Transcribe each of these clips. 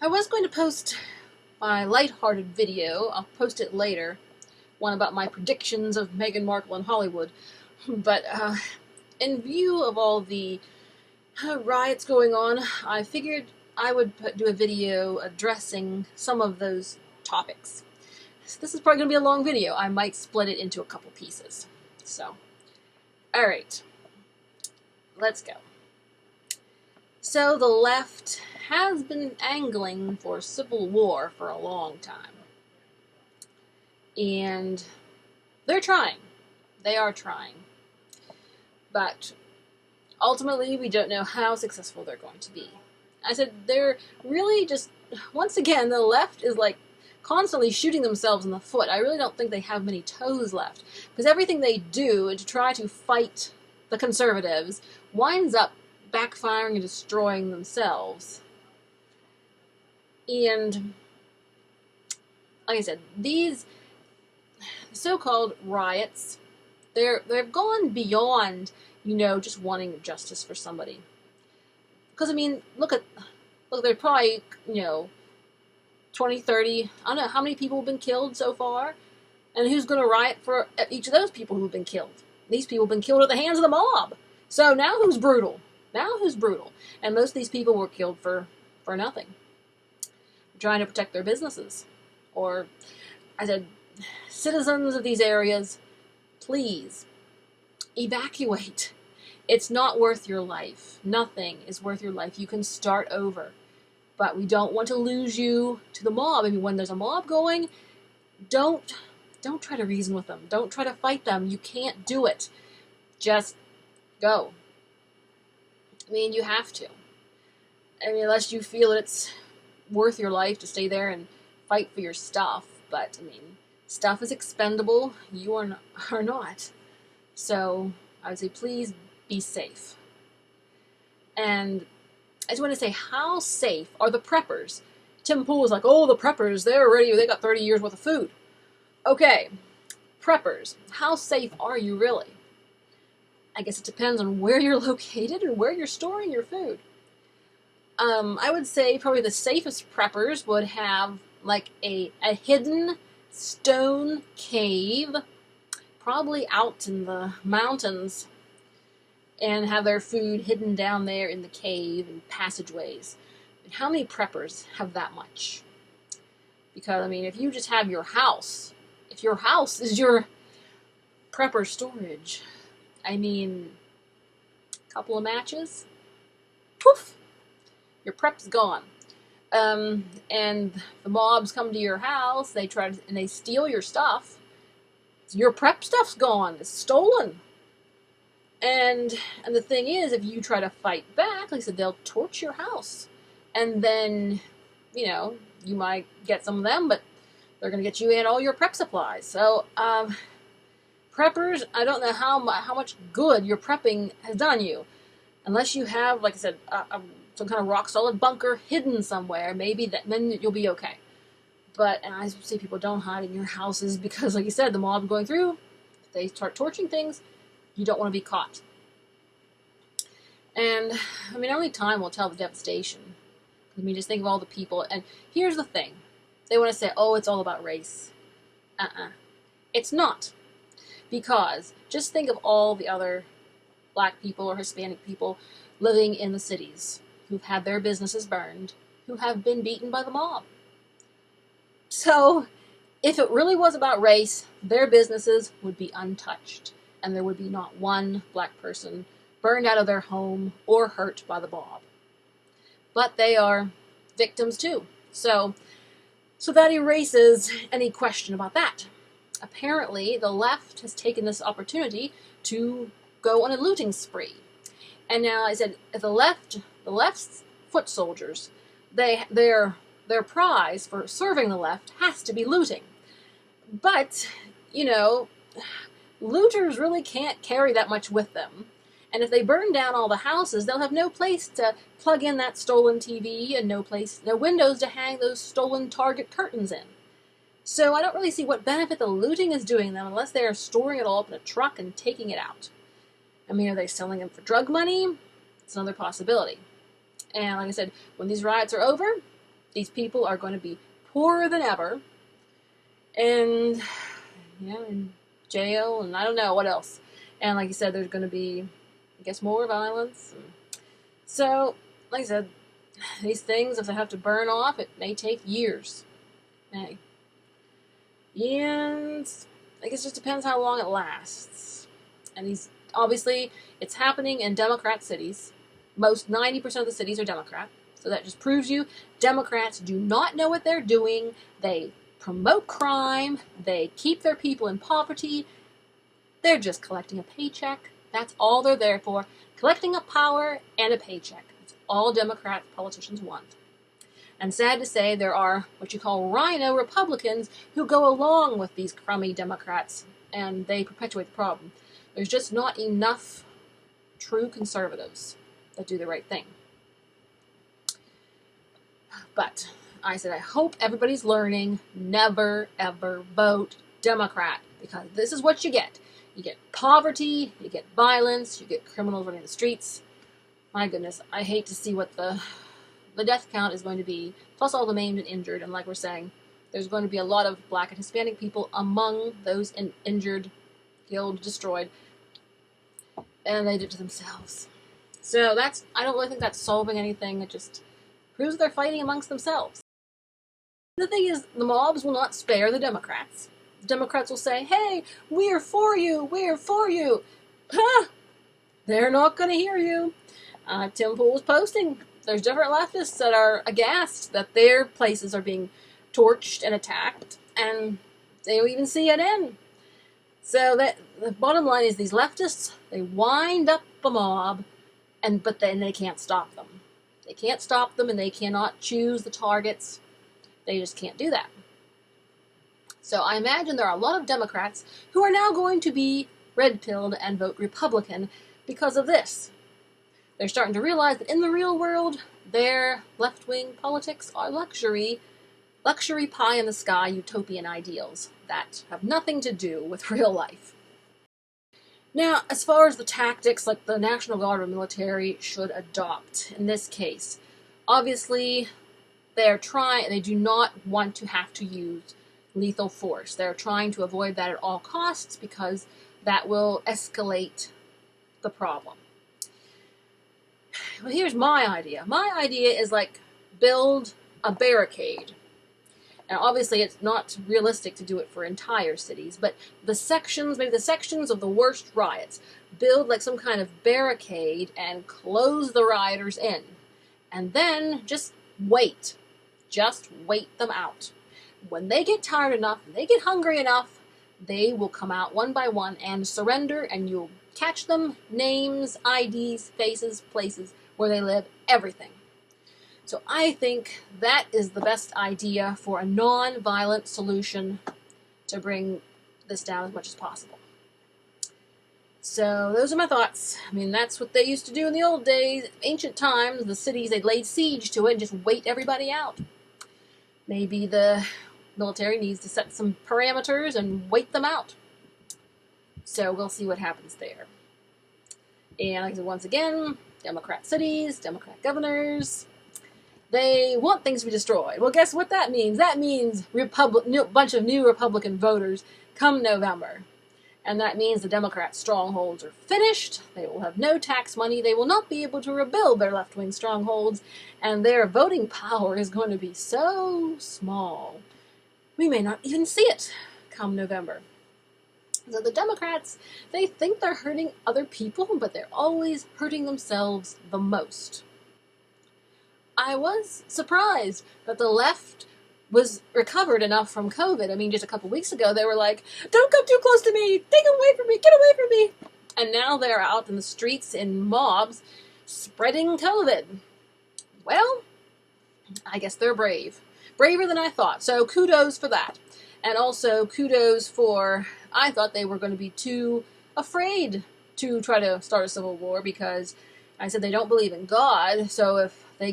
I was going to post my lighthearted video. I'll post it later. One about my predictions of Meghan Markle in Hollywood. But in view of all the riots going on, I figured I would do a video addressing some of those topics. So this is probably going to be a long video. I might split it into a couple pieces. So, alright. Let's go. So the left has been angling for civil war for a long time. And they're trying. They are trying. But ultimately, we don't know how successful they're going to be. I said they're really just, once again, the left is like constantly shooting themselves in the foot. I really don't think they have many toes left. Because everything they do to try to fight the conservatives winds up backfiring and destroying themselves. And, like I said, these so-called riots, they've gone beyond, just wanting justice for somebody. Because, I mean, look, they're probably, 20, 30, I don't know how many people have been killed so far, and who's going to riot for each of those people who've been killed? These people have been killed at the hands of the mob. So now who's brutal? And most of these people were killed for nothing. Trying to protect their businesses. Or, I said, citizens of these areas, please, evacuate. It's not worth your life. Nothing is worth your life. You can start over. But we don't want to lose you to the mob. I mean, when there's a mob going, don't try to reason with them. Don't try to fight them. You can't do it. Just go. I mean, you have to. I mean, unless you feel it's worth your life to stay there and fight for your stuff. But, I mean, stuff is expendable. You are not. So, I would say, please be safe. And I just want to say, how safe are the preppers? Tim Pool is like, oh, the preppers, they're ready. They got 30 years worth of food. Okay, preppers, how safe are you really? I guess it depends on where you're located and where you're storing your food. I would say probably the safest preppers would have like a hidden stone cave, probably out in the mountains, and have their food hidden down there in the cave and passageways. And how many preppers have that much? Because, I mean, if you just have your house, if your house is your prepper storage, I mean, a couple of matches, poof, your prep's gone. And the mobs come to your house, they steal your stuff. Your prep stuff's gone. It's stolen. And the thing is, if you try to fight back, like I said, they'll torch your house. And then, you might get some of them, but they're going to get you and all your prep supplies. So, preppers, I don't know how much good your prepping has done you. Unless you have, like I said, some kind of rock-solid bunker hidden somewhere, maybe then you'll be okay. But I see people don't hide in your houses because, like you said, the mob going through, if they start torching things, you don't want to be caught. And, I mean, only time will tell the devastation. I mean, just think of all the people. And here's the thing. They want to say, oh, it's all about race. It's not. Because just think of all the other black people or Hispanic people living in the cities who've had their businesses burned, who have been beaten by the mob. So, if it really was about race, their businesses would be untouched. And there would be not one black person burned out of their home or hurt by the mob. But they are victims too. So that erases any question about that. Apparently, the left has taken this opportunity to go on a looting spree. And now, I said, the left's foot soldiers, their prize for serving the left has to be looting. But, looters really can't carry that much with them. And if they burn down all the houses, they'll have no place to plug in that stolen TV and no windows to hang those stolen Target curtains in. So I don't really see what benefit the looting is doing them unless they are storing it all up in a truck and taking it out. I mean, are they selling them for drug money? It's another possibility. And like I said, when these riots are over, These people are going to be poorer than ever, and in jail, and I don't know what else. And like you said, there's going to be, I guess, more violence. So, like I said, these things, if they have to burn off, it may take years. Hey. And I guess it just depends how long it lasts. And obviously, it's happening in Democrat cities. Most 90% of the cities are Democrat. So that just proves you Democrats do not know what they're doing. They promote crime. They keep their people in poverty. They're just collecting a paycheck. That's all they're there for. Collecting a power and a paycheck. That's all Democrat politicians want. And sad to say, there are what you call rhino Republicans who go along with these crummy Democrats, and they perpetuate the problem. There's just not enough true conservatives that do the right thing. But I said, I hope everybody's learning, never, ever vote Democrat, because this is what you get. You get poverty, you get violence, you get criminals running the streets. My goodness, I hate to see what the death count is going to be, plus all the maimed and injured. And like we're saying, there's going to be a lot of Black and Hispanic people among those injured, killed, destroyed, and they did it to themselves. So I don't really think that's solving anything. It just proves they're fighting amongst themselves. The thing is, the mobs will not spare the Democrats. The Democrats will say, hey, we're for you, we're for you. Huh! They're not going to hear you. Tim Pool was posting. There's different leftists that are aghast that their places are being torched and attacked, and they don't even see it in. So the bottom line is these leftists, they wind up a mob, but then they can't stop them. They can't stop them, and they cannot choose the targets. They just can't do that. So I imagine there are a lot of Democrats who are now going to be red-pilled and vote Republican because of this. They're starting to realize that in the real world, their left-wing politics are luxury pie-in-the-sky utopian ideals that have nothing to do with real life. Now, as far as the tactics like the National Guard or military should adopt in this case, obviously they do not want to have to use lethal force. They're trying to avoid that at all costs because that will escalate the problem. Well, here's my idea. My idea is build a barricade. Now, obviously, it's not realistic to do it for entire cities, but maybe the sections of the worst riots, build some kind of barricade and close the rioters in. And then just wait. Just wait them out. When they get tired enough, and they get hungry enough, they will come out one by one and surrender, and you'll catch them, names, IDs, faces, places, where they live, everything. So I think that is the best idea for a non-violent solution to bring this down as much as possible. So those are my thoughts. I mean, that's what they used to do in the old days, ancient times. The cities, they'd laid siege to it and just wait everybody out. Maybe the military needs to set some parameters and wait them out. So we'll see what happens there. And like I said, once again, Democrat cities, Democrat governors, they want things to be destroyed. Well, guess what that means? That means a bunch of new Republican voters come November. And that means the Democrat strongholds are finished. They will have no tax money. They will not be able to rebuild their left-wing strongholds. And their voting power is going to be so small, we may not even see it come November. So the Democrats, they think they're hurting other people, but they're always hurting themselves the most. I was surprised that the left was recovered enough from COVID. I mean, just a couple weeks ago, they were like, don't come too close to me, take away from me, get away from me. And now they're out in the streets in mobs spreading COVID. Well, I guess they're brave. Braver than I thought. So kudos for that. And also kudos for, I thought they were going to be too afraid to try to start a civil war because I said they don't believe in God. So if they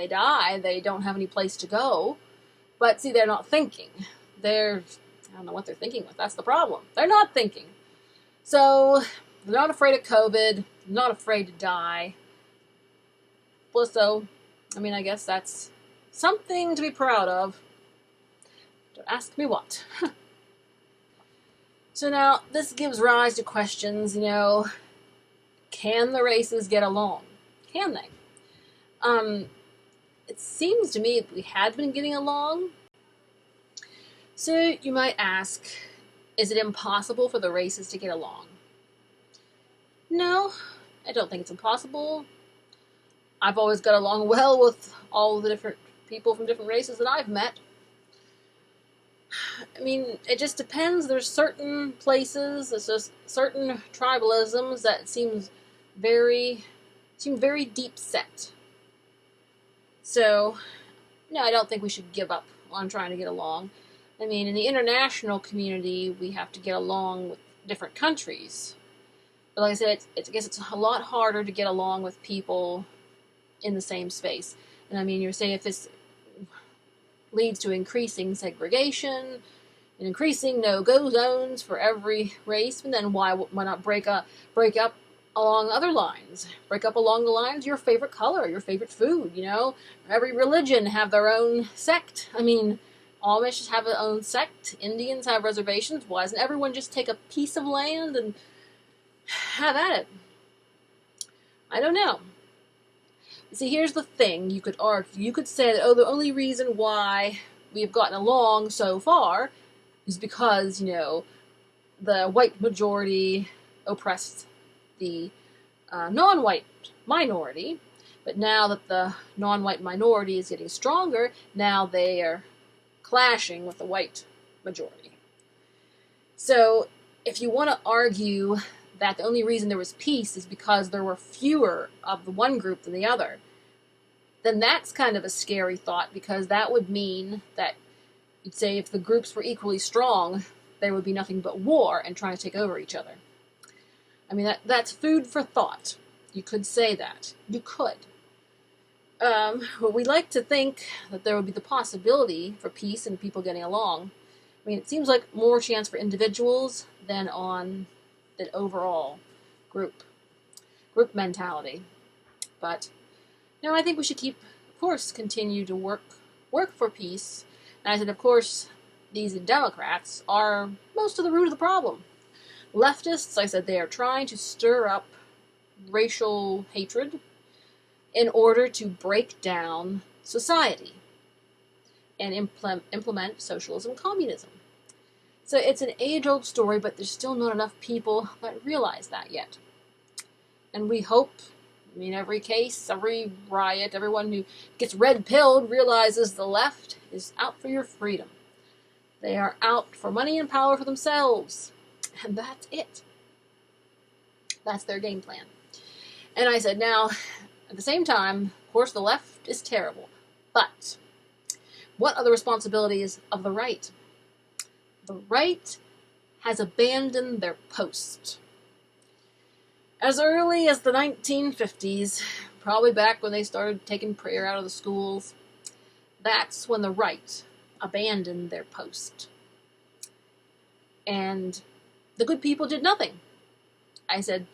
die, they don't have any place to go. But see, they're not thinking. I don't know what they're thinking with. That's the problem. They're not thinking. So they're not afraid of COVID. Not afraid to die. So, I mean, I guess that's something to be proud of. Don't ask me what. So now, this gives rise to questions, can the races get along? Can they? It seems to me that we had been getting along. So you might ask, is it impossible for the races to get along? No, I don't think it's impossible. I've always got along well with all the different people from different races that I've met. I mean, it just depends. There's certain places, there's just certain tribalisms that seem very deep set. So, no, I don't think we should give up on trying to get along. I mean, in the international community, we have to get along with different countries. But like I said, I guess it's a lot harder to get along with people in the same space. And I mean, you're saying if this leads to increasing segregation and increasing no-go zones for every race, and then why not break up along other lines? Break up along the lines your favorite color, your favorite food, Every religion have their own sect. I mean, Amish have their own sect. Indians have reservations. Why doesn't everyone just take a piece of land and have at it? I don't know. See, here's the thing you could argue. You could say that, the only reason why we have gotten along so far is because, the white majority oppressed the non-white minority. But now that the non-white minority is getting stronger, now they are clashing with the white majority. So, if you want to argue that the only reason there was peace is because there were fewer of the one group than the other, then that's kind of a scary thought, because that would mean that you'd say if the groups were equally strong, there would be nothing but war and trying to take over each other. I mean, that's food for thought. You could say that. You could. But we like to think that there would be the possibility for peace and people getting along. I mean, it seems like more chance for individuals than overall group mentality. But no, I think we should continue to work for peace. And I said, of course, these Democrats are most of the root of the problem. Leftists, I said, they are trying to stir up racial hatred in order to break down society and implement socialism, communism. So it's an age-old story, but there's still not enough people that realize that yet. And we hope, every case, every riot, everyone who gets red-pilled realizes the left is out for your freedom. They are out for money and power for themselves. And that's it. That's their game plan. And I said, now, at the same time, of course, the left is terrible. But what are the responsibilities of the right? The right has abandoned their post. As early as the 1950s, probably back when they started taking prayer out of the schools, that's when the right abandoned their post. And the good people did nothing. I said,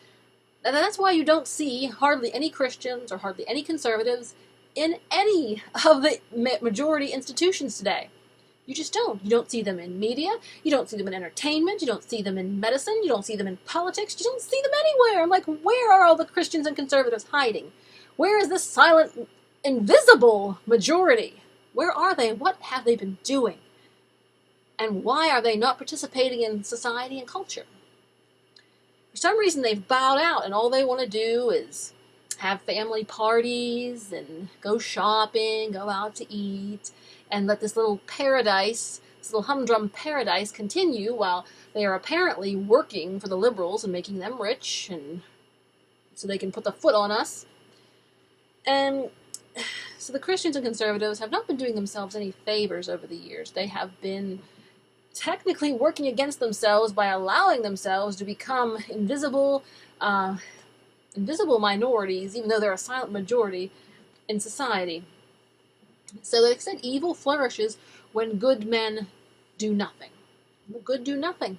and that's why you don't see hardly any Christians or hardly any conservatives in any of the majority institutions today. You just don't. You don't see them in media. You don't see them in entertainment. You don't see them in medicine. You don't see them in politics. You don't see them anywhere. I'm like, where are all the Christians and conservatives hiding? Where is this silent, invisible majority? Where are they? What have they been doing? And why are they not participating in society and culture? For some reason, they've bowed out, and all they want to do is have family parties and go shopping, go out to eat, and let this little paradise, this little humdrum paradise continue while they are apparently working for the liberals and making them rich, and so they can put the foot on us. And so the Christians and conservatives have not been doing themselves any favors over the years. They have been technically working against themselves by allowing themselves to become invisible minorities, even though they're a silent majority in society. So like I said, evil flourishes when good men do nothing. The good do nothing.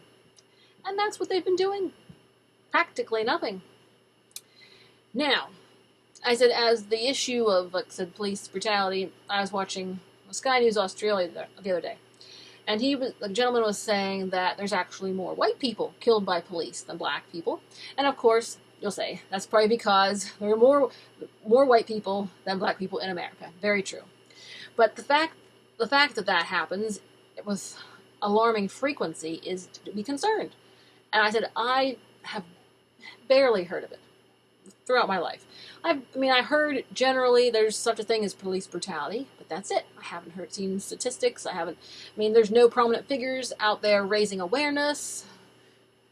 And that's what they've been doing. Practically nothing. Now, I said, as the issue of, like I said, police brutality, I was watching Sky News Australia the other day. And the gentleman was saying that there's actually more white people killed by police than black people. And of course, you'll say, that's probably because there are more white people than black people in America. Very true. But the fact that happens with alarming frequency is to be concerned. And I said, I have barely heard of it throughout my life. I heard generally there's such a thing as police brutality, but that's it. I haven't seen statistics. There's no prominent figures out there raising awareness.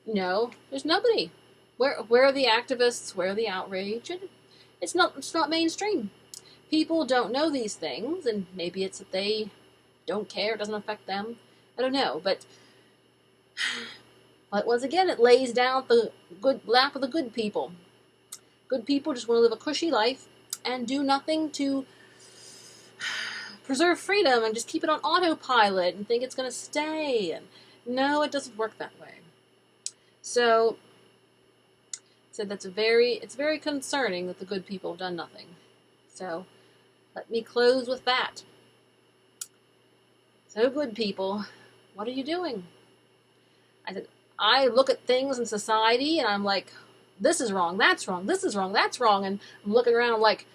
No, there's nobody. Where are the activists? Where are the outrage? It's not mainstream. People don't know these things, and maybe it's that they don't care. It doesn't affect them. I don't know, but once again, it lays down the lap of the good people. Good people just want to live a cushy life and do nothing to preserve freedom and just keep it on autopilot and think it's going to stay. And no, it doesn't work that way. So it's very concerning that the good people have done nothing. So let me close with that. So good people, what are you doing? I look at things in society and I'm like, this is wrong, that's wrong, this is wrong, that's wrong, and I'm looking around, I'm like,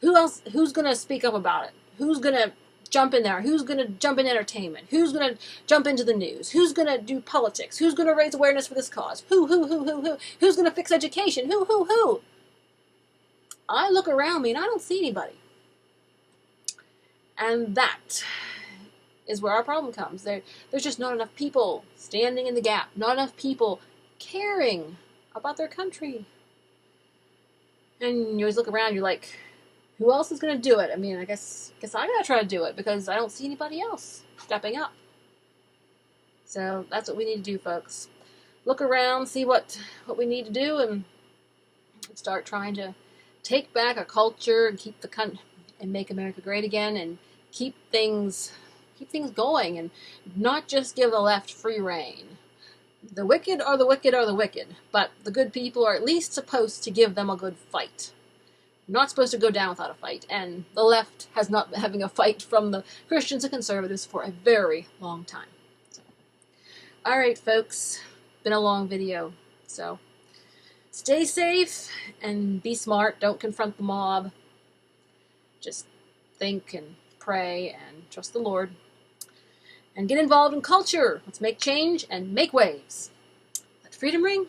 who's going to speak up about it? Who's going to jump in there? Who's going to jump in entertainment? Who's going to jump into the news? Who's going to do politics? Who's going to raise awareness for this cause? Who? Who's going to fix education? Who? I look around me and I don't see anybody. And that is where our problem comes. There's just not enough people standing in the gap, not enough people caring about their country. And you always look around, you're like, who else is going to do it? I guess I got to try to do it because I don't see anybody else stepping up. So that's what we need to do, folks. Look around, see what we need to do, and start trying to take back our culture and keep the country and make America great again, and keep things going, and not just give the left free rein. The wicked are the wicked are the wicked, but the good people are at least supposed to give them a good fight. Not supposed to go down without a fight, and the left has not been having a fight from the Christians and conservatives for a very long time. So, alright folks, been a long video, so stay safe and be smart. Don't confront the mob. Just think and pray and trust the Lord. And get involved in culture. Let's make change and make waves. Let freedom ring.